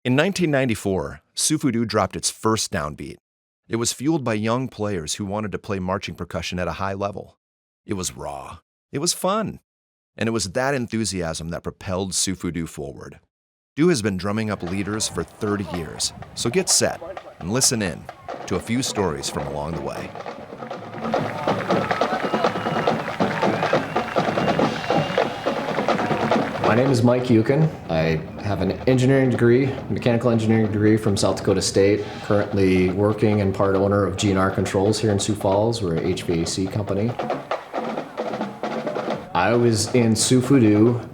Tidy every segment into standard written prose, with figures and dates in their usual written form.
In 1994, SuFuDu dropped its first downbeat. It was fueled by young players who wanted to play marching percussion at a high level. It was raw. It was fun. And it was that enthusiasm that propelled SuFuDu forward. Du has been drumming up leaders for 30 years, so get set and listen in to a few stories from along the way. My name is Mike Yukin. I have an engineering degree, mechanical engineering degree from South Dakota State. Currently working and part owner of GNR Controls here in Sioux Falls. We're an HVAC company. I was in SuFuDu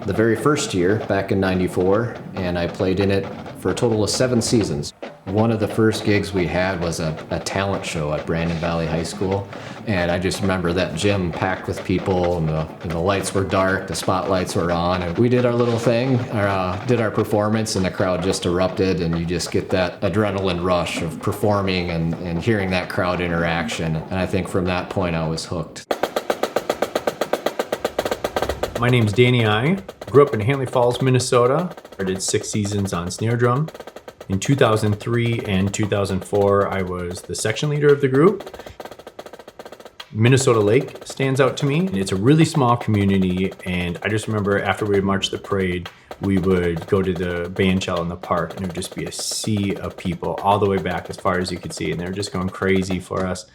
the very first year, back in '94, and I played in it for a total of 7 seasons. One of the first gigs we had was a talent show at Brandon Valley High School, and I just remember that gym packed with people, and the lights were dark, the spotlights were on, and we did our little thing, did our performance, and the crowd just erupted, and you just get that adrenaline rush of performing and hearing that crowd interaction, and I think from that point I was hooked. My name's Danny I. Grew up in Hanley Falls, Minnesota. I did 6 seasons on snare drum. In 2003 and 2004, I was the section leader of the group. Minnesota Lake stands out to me. It's a really small community, and I just remember after we would march the parade, we would go to the band shell in the park, and it would just be a sea of people all the way back as far as you could see, and they were just going crazy for us.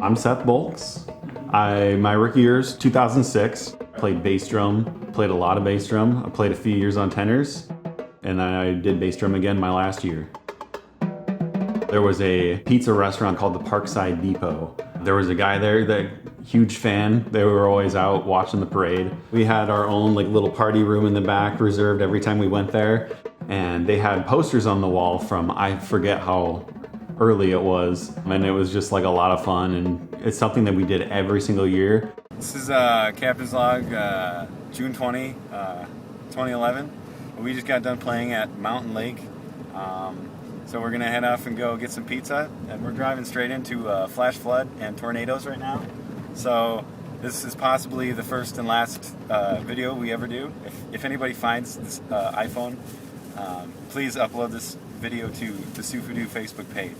I'm Seth Bolks. My rookie year's 2006. Played bass drum, played a lot of bass drum. I played a few years on tenors, and then I did bass drum again my last year. There was a pizza restaurant called the Parkside Depot. There was a guy there, that huge fan. They were always out watching the parade. We had our own little party room in the back reserved every time we went there, and they had posters on the wall from I forget how early it was, and it was just a lot of fun, and it's something that we did every single year. This is Captain's Log, June 20, 2011. We just got done playing at Mountain Lake, so we're gonna head off and go get some pizza, and we're driving straight into flash flood and tornadoes right now. So this is possibly the first and last video we ever do. If anybody finds this iPhone, please upload this video to the SuFuDu Facebook page.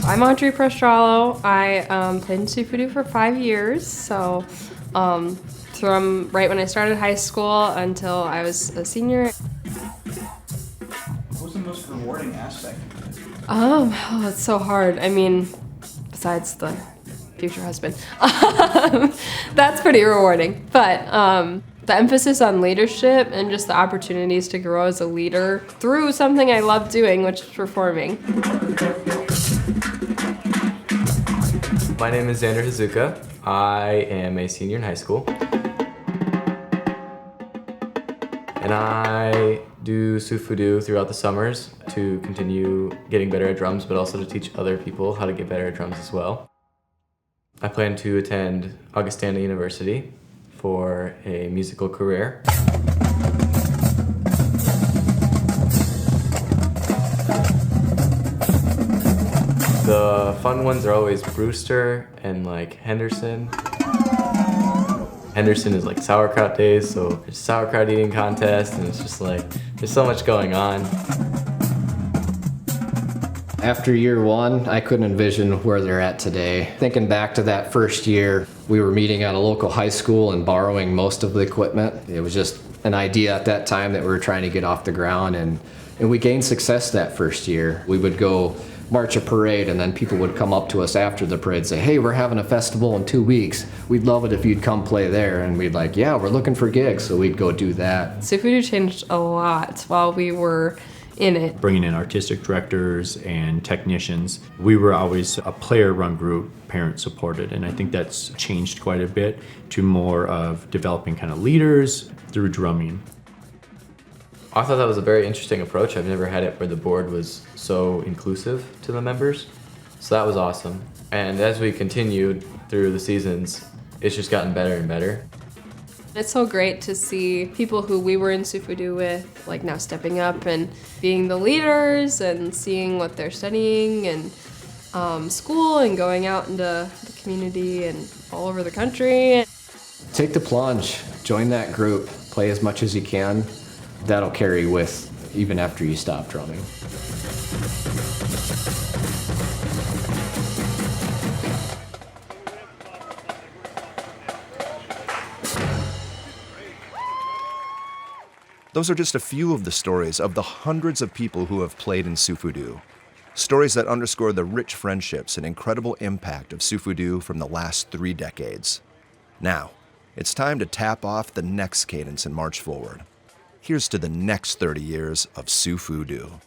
I'm Audrey Prostrollo. I played in SuFuDu for 5 years, so from right when I started high school until I was a senior. What was the most rewarding aspect of it? Oh, it's so hard. I mean, besides the future husband. That's pretty rewarding. But the emphasis on leadership and just the opportunities to grow as a leader through something I love doing, which is performing. My name is Xander Hazuka. I am a senior in high school. And I do SuFuDu throughout the summers to continue getting better at drums, but also to teach other people how to get better at drums as well. I plan to attend Augustana University for a musical career. The fun ones are always Brewster and Henderson. Henderson is sauerkraut days, so there's sauerkraut eating contest, and it's just there's so much going on. After year 1, I couldn't envision where they're at today. Thinking back to that first year, we were meeting at a local high school and borrowing most of the equipment. It was just an idea at that time that we were trying to get off the ground, and we gained success that first year. We would go march a parade, and then people would come up to us after the parade and say, "Hey, we're having a festival in 2 weeks. We'd love it if you'd come play there." And we'd yeah, we're looking for gigs, so we'd go do that. SuFuDu changed a lot while we were in it. Bringing in artistic directors and technicians. We were always a player-run group, parent-supported, and I think that's changed quite a bit to more of developing kind of leaders through drumming. I thought that was a very interesting approach. I've never had it where the board was so inclusive to the members. So that was awesome. And as we continued through the seasons, it's just gotten better and better. It's so great to see people who we were in SuFuDu with, like now stepping up and being the leaders and seeing what they're studying and school and going out into the community and all over the country. Take the plunge, join that group, play as much as you can. That'll carry with even after you stop drumming. Those are just a few of the stories of the hundreds of people who have played in SuFuDu. Stories that underscore the rich friendships and incredible impact of SuFuDu from the last 3 decades. Now, it's time to tap off the next cadence and march forward. Here's to the next 30 years of SuFuDu.